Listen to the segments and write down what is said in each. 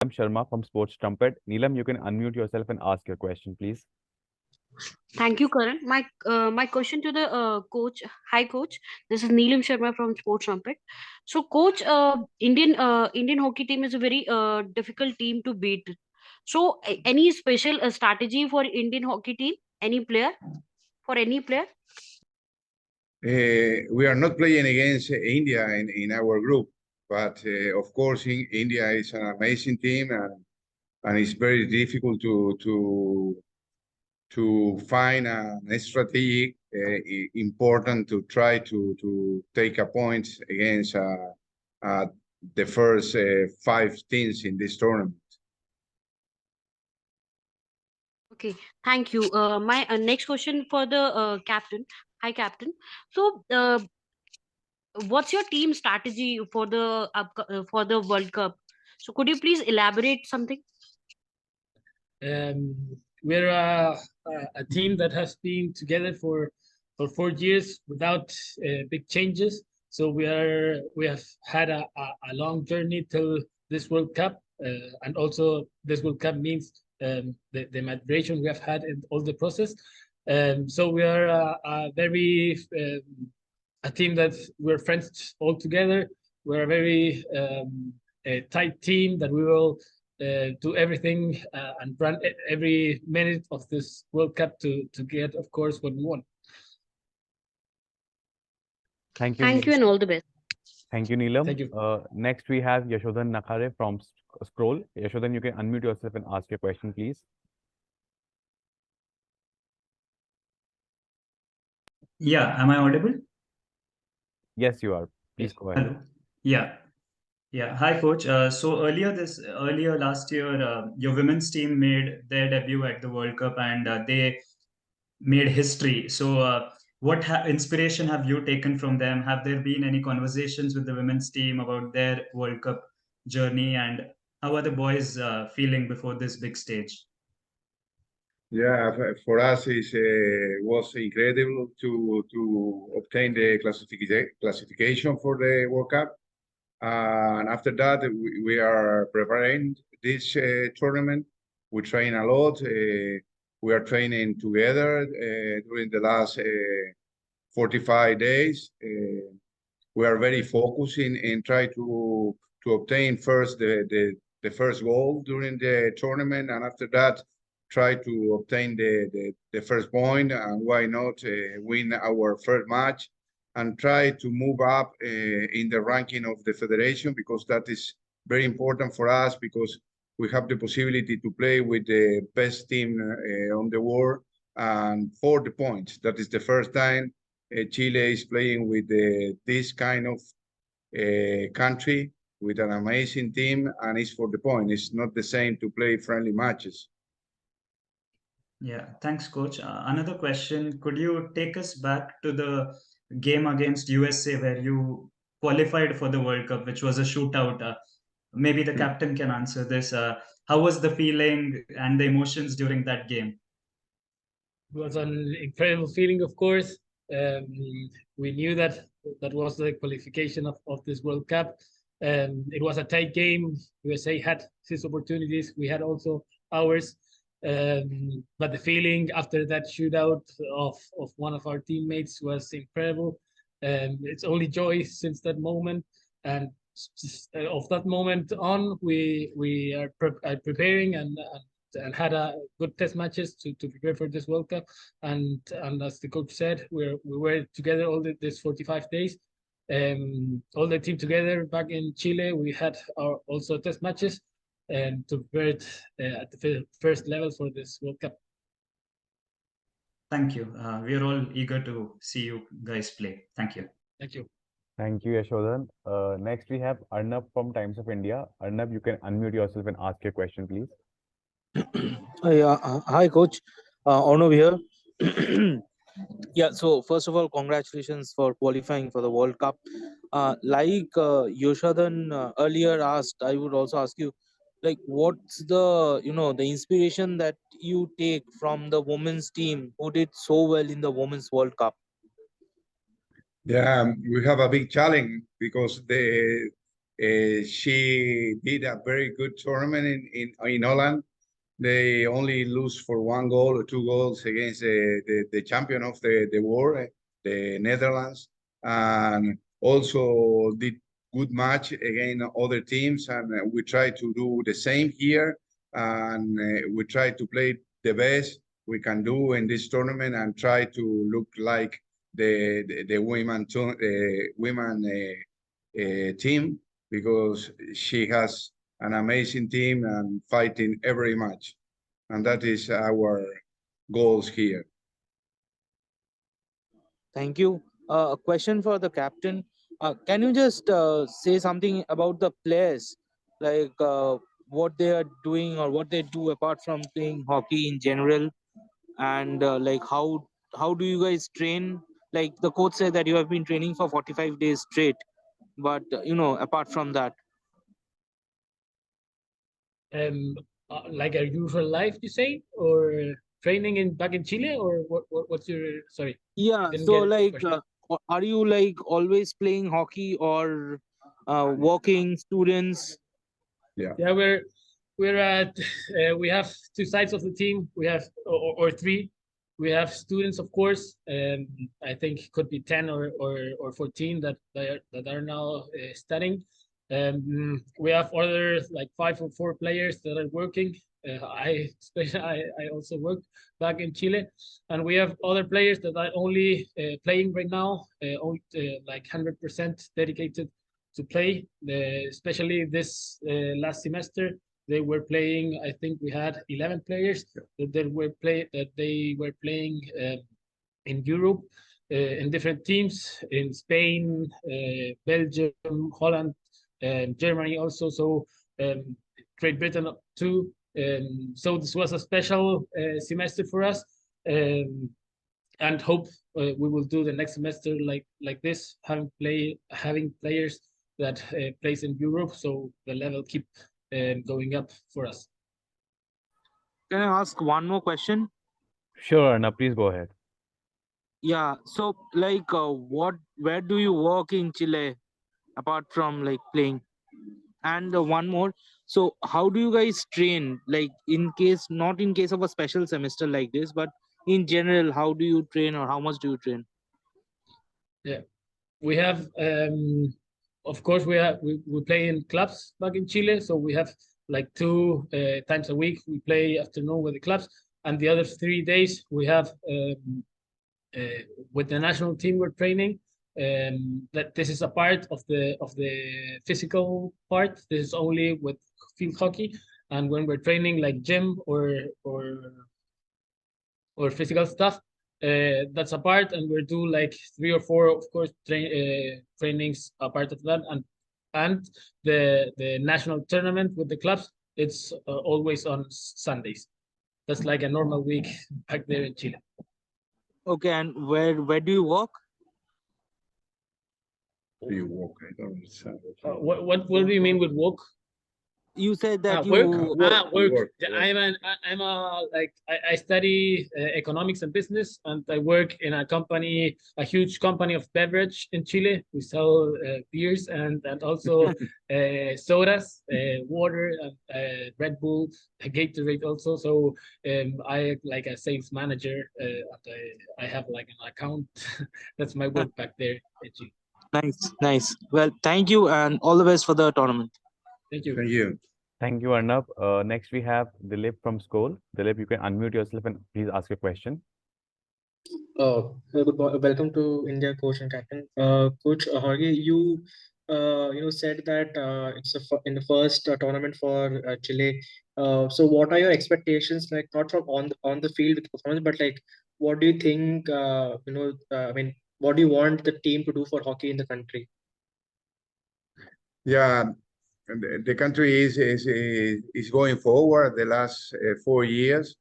Neelam Sharma from Sports Trumpet. Neelam, you can unmute yourself and ask your question, please. Thank you, Karan. My question to the coach. Hi, coach. This is Neelam Sharma from Sports Trumpet. So, coach, Indian hockey team is a very difficult team to beat. So, any special strategy for Indian hockey team? Any player for any player? We are not playing against India in our group, but of course, India is an amazing team, and it's very difficult to find a strategy important to try to take a point against the first 5 teams in this tournament. Okay, thank you. My next question for the captain. Hi, captain. So, what's your team strategy for for the World Cup? So, could you please elaborate something? We're a team that has been together for 4 years without big changes. So we have had a long journey till this World Cup, and also this World Cup means the maturation we have had in all the process. So we are a very a team that we're friends all together. We're a very a tight team that we will do everything and run every minute of this World Cup to get, of course, what we want. Thank you. Thank you and all the best. Thank you, Neelam. Thank you. Next, we have Yashodhan Nakare from Scroll. Yashodhan, you can unmute yourself and ask your question, please. Yeah, am I audible? Yes, you are. Please go ahead. Hello. Yeah. Yeah. Hi, coach. So earlier last year, your women's team made their debut at the World Cup, and they made history. So, what inspiration have you taken from them? Have there been any conversations with the women's team about their World Cup journey, and how are the boys feeling before this big stage? Yeah, for us it was incredible to obtain the classification for the World Cup. And after that, we are preparing this tournament. We train a lot. We are training together during the last 45 days. We are very focused in try to obtain first the first goal during the tournament, and after that, try to obtain the first point, and why not win our first match, and try to move up in the ranking of the federation, because that is very important for us, because we have the possibility to play with the best team on the world, and for the points. That is the first time Chile is playing with this kind of country, with an amazing team, and it's for the point. It's not the same to play friendly matches. Yeah, thanks, coach. Another question, could you take us back to the game against USA where you qualified for the World Cup, which was a shootout? Maybe the captain can answer this. How was the feeling and the emotions during that game? It was an incredible feeling, of course. We knew that was the qualification of this World Cup. It was a tight game. USA had 6 opportunities. We had also ours. But the feeling after that shootout of one of our teammates was incredible. It's only joy since that moment. And of that moment on, we are preparing and had a good test matches to prepare for this World Cup. And as the coach said, we were together all this 45 days. All the team together back in Chile. We had our also test matches and to prepare it at the first level for this World Cup. Thank you. We are all eager to see you guys play. Thank you. Thank you. Thank you, Yashodhan. Next, we have Arnab from Times of India. Arnab, you can unmute yourself and ask your question, please. Hi, coach. Arnav here. Yeah, so first of all, congratulations for qualifying for the World Cup. Like Yoshadan earlier asked, I would also ask you, like, what's the the inspiration that you take from the women's team who did so well in the Women's World Cup? Yeah, we have a big challenge, because She did a very good tournament in Holland. They only lose for 1 goal or 2 goals against the champion of the world, the Netherlands, and also did good match against other teams. And we try to do the same here, and we try to play the best we can do in this tournament and try to look like the women team, because she has an amazing team and fighting every match. And that is our goals here. Thank you. A question for the captain. Can you just say something about the players, like what they are doing or what they do apart from playing hockey in general, and like how do you guys train? Like the coach said that you have been training for 45 days straight, but apart from that. Like a usual life, you say, or training back in Chile, or what's your, sorry? Yeah, Didn't so get the like, question. are you like always playing hockey or working students? Yeah. Yeah, we're at we have 2 sides of the team. We have or 3. We have students, of course. I think it could be 10 or 14 that are now studying. We have other like 5 or 4 players that are working. I also work back in Chile, and we have other players that are only playing right now, like 100% dedicated to play. Especially this last semester, they were playing. I think we had 11 players that they were playing in Europe, in different teams in Spain, Belgium, Holland, Germany also. So Great Britain too. So this was a special semester for us, and hope we will do the next semester like this, having players that plays in Europe, so the level keep going up for us. Can I ask one more question? Sure, Arnab, please go ahead. Yeah, so like where do you work in Chile apart from like playing? And one more, so how do you guys train, like not in case of a special semester like this, but in general, how do you train or how much do you train? Yeah, we have of course we play in clubs back in Chile, so we have like 2 times a week we play afternoon with the clubs, and the other 3 days we have with the national team we're training. That this is a part of the physical part. This is only with field hockey, and when we're training like gym or physical stuff, that's a part, and we'll do like 3 or 4, of course, trainings a part of that, and the national tournament with the clubs, it's always on Sundays. That's like a normal week back there in Chile. Okay, and where do you work? You walk. I don't understand. What do you mean with work? You said that Work. Work. Work. I'm a like I study economics and business, and I work in a company, a huge company of beverage in Chile. We sell beers and also sodas, water, and Red Bull, Gatorade also. So I like a sales manager. I have like an account. That's my work back there in Chile. Nice. Well, thank you and all the best for the tournament. Thank you. Thank you. Thank you, Arnab. Next, we have Dilip from school. Dilip, you can unmute yourself and please ask your question. Welcome to India, coach and captain. Coach Jorge, you said that it's in the first tournament for Chile. So what are your expectations, like not from on the field with performance, but like what do you think? I mean, what do you want the team to do for hockey in the country? Yeah, the country is going forward the last 4 years.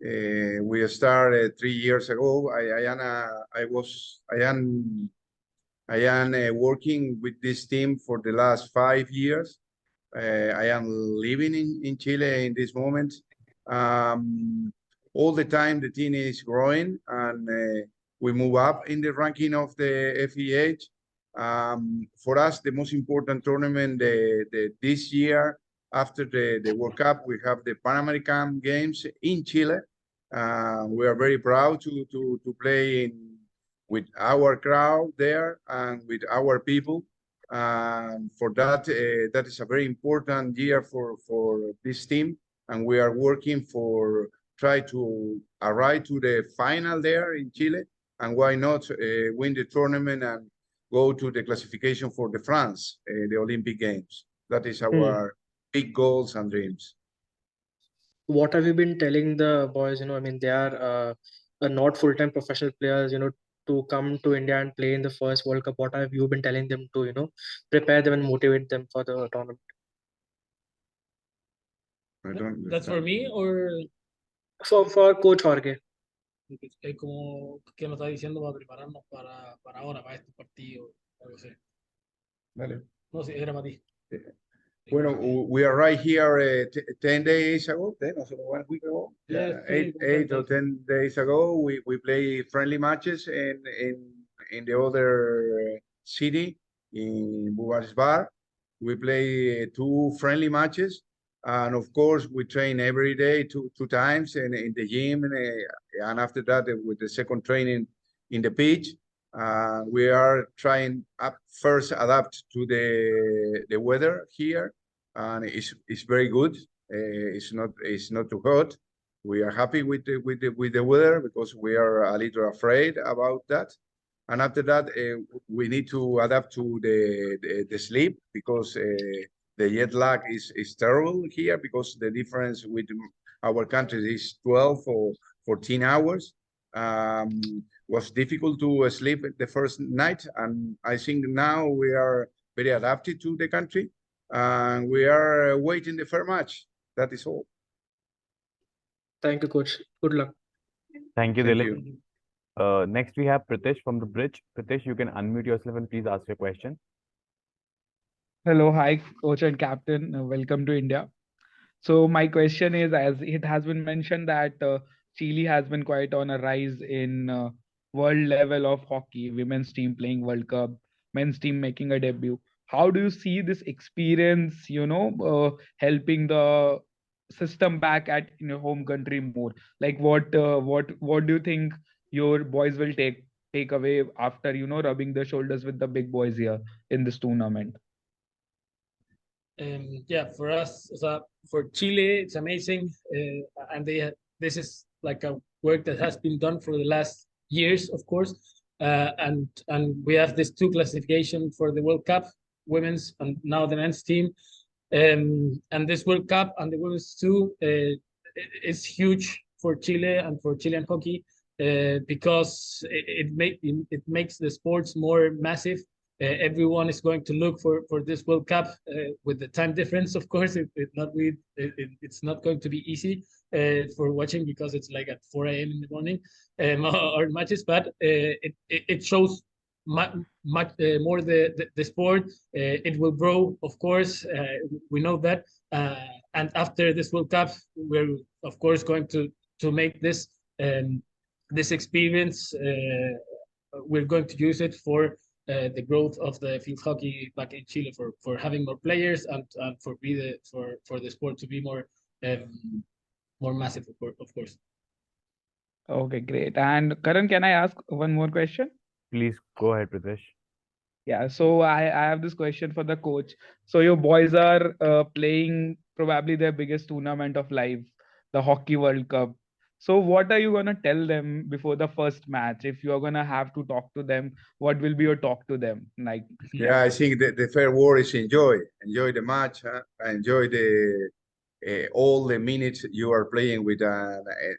We started 3 years ago. I am working with this team for the last 5 years. I am living in Chile in this moment. All the time the team is growing, and we move up in the ranking of the FEH. For us, the most important tournament this year after the World Cup, we have the Pan American Games in Chile. We are very proud to play with our crowd there and with our people. For that, that is a very important year for this team, and we are working for try to arrive to the final there in Chile, and why not win the tournament and go to the classification for the France, the Olympic Games. That is our big goals and dreams. What have you been telling the boys? I mean, they are not full-time professional players, to come to India and play in the first World Cup. What have you been telling them to, prepare them and motivate them for the tournament? I don't That's for me, or For Coach Jorge. como que nos está diciendo para prepararnos para ahora, para este partido, algo así. Dale. No, sí, era para ti. Bueno, we are right here 10 days ago, 10 or so, 1 week ago, Yeah, 8 or 10 days ago, we play friendly matches in the other city, in Bubaris Bar. We play 2 friendly matches, and of course, we train every day, two times in the gym, and after that, with the second training in the pitch. We are trying first adapt to the weather here, and it's very good. It's not too hot. We are happy with the weather because we are a little afraid about that. And after that, we need to adapt to the sleep because the jet lag is terrible here because the difference with our country is 12 or 14 hours. Was difficult to sleep the first night, and I think now we are very adapted to the country, and we are waiting the fair match. That is all. Thank you, Coach. Good luck. Thank you, Thank Dilip. you. Next we have Pritish from the bridge. Pritish, you can unmute yourself and please ask your question. Hello, hi, coach and captain. Welcome to India. So my question is, as it has been mentioned that Chile has been quite on a rise in world level of hockey, women's team playing World Cup, men's team making a debut. How do you see this experience, helping the system back at your home country more? Like what do you think your boys will take away after rubbing their shoulders with the big boys here in this tournament? Yeah, for us, for Chile, it's amazing, and this is like a work that has been done for the last years, of course, and we have this 2 classification for the World Cup, women's and now the men's team, and this World Cup and the women's too is huge for Chile and for Chilean hockey because it makes the sports more massive. Everyone is going to look for this World Cup with the time difference. Of course, it's not going to be easy for watching because it's like at 4 a.m. in the morning or matches. But it shows much more the sport. It will grow, of course. We know that. And after this World Cup, we're of course going to make this this experience. We're going to use it for the growth of the field hockey back in Chile for having more players and for the sport to be more massive, of course. Okay, great. And Karan, can I ask one more question? Please go ahead, Pritish. Yeah, so I have this question for the coach. So your boys are playing probably their biggest tournament of life, the Hockey World Cup. So what are you gonna tell them before the first match? If you are gonna have to talk to them, what will be your talk to them? Like, Yeah, I think the fair word is enjoy the match, enjoy all the minutes you are playing with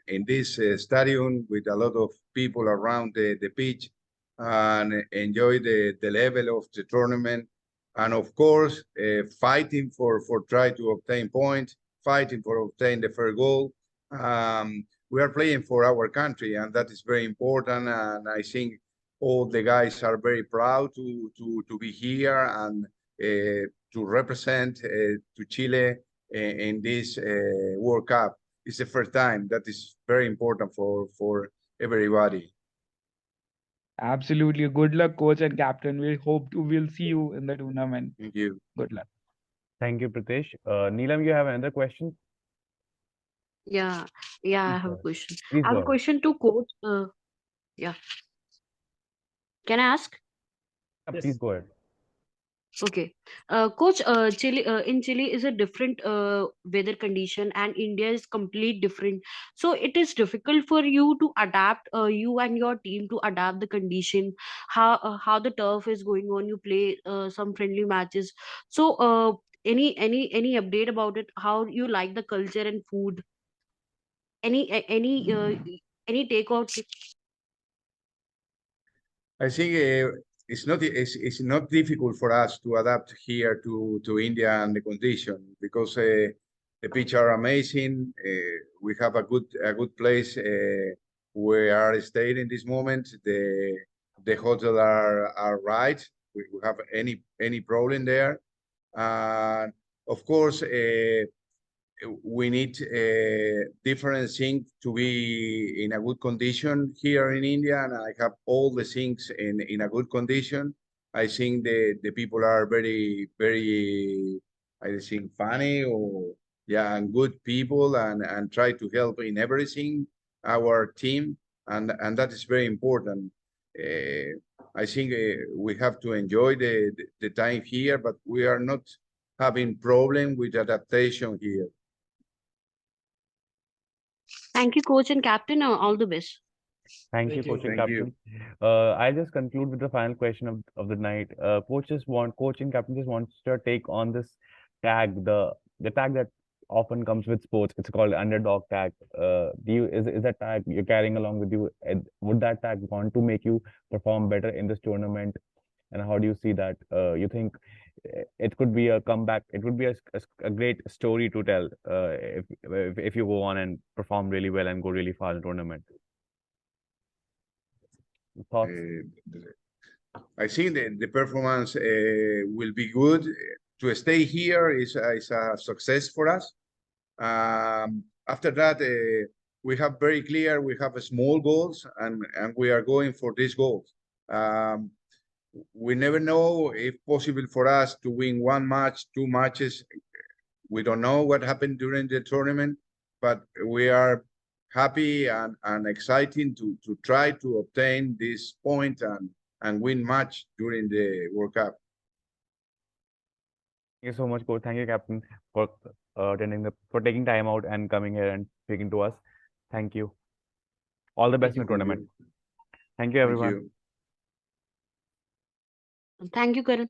in this stadium with a lot of people around the pitch, and enjoy the level of the tournament, and of course fighting for try to obtain points, fighting for obtain the fair goal. We are playing for our country, and that is very important, and I think all the guys are very proud to be here and to represent to Chile in this World Cup. It's the first time. That is very important for everybody. Absolutely. Good luck, coach and captain. We'll see you in the tournament. Thank you. Good luck. Thank you, Pritesh. Neelam, you have another question? Yeah, I Please have go a ahead. question. Please I have go a ahead. question to coach. Yeah, can I ask? Yeah, Yes. please go ahead. Okay, coach. Chile in Chile is a different weather condition, and India is complete different. So it is difficult for you to adapt. You and your team to adapt the condition. How the turf is going on. You play some friendly matches. So any update about it? How you like the culture and food? Any takeout? I think it's not difficult for us to adapt here to India and the condition because the pitch are amazing. We have a good place. We are staying in this moment. The hotel are right. We have any problem there. And of course, we need different things to be in a good condition here in India, and I have all the things in a good condition. I think the people are very, I think, funny or yeah, and good people, and try to help in everything our team, and that is very important. I think we have to enjoy the time here, but we are not having problem with adaptation here. Thank you, coach and captain. All the best. Thank you, Thank you. coach and Thank you. captain. I'll just conclude with the final question of the night. Coach and captain just wants your take on this tag, the tag that often comes with sports. It's called underdog tag. Is that tag you're carrying along with you? Would that tag want to make you perform better in this tournament? And how do you see that? You think it could be a comeback? It would be a great story to tell if you go on and perform really well and go really far in the tournament. Thoughts? I think the performance will be good. To stay here is a success for us. After that, we have very clear, we have small goals, and we are going for these goals. We never know if possible for us to win one match, two matches. We don't know what happened during the tournament, but we are happy and exciting to try to obtain this point and win match during the World Cup. Thank you so much, coach. Thank you, captain, for for taking time out and coming here and speaking to us. Thank you. All the best in the tournament. Thank you, Thank everyone. you. Thank you, Karan.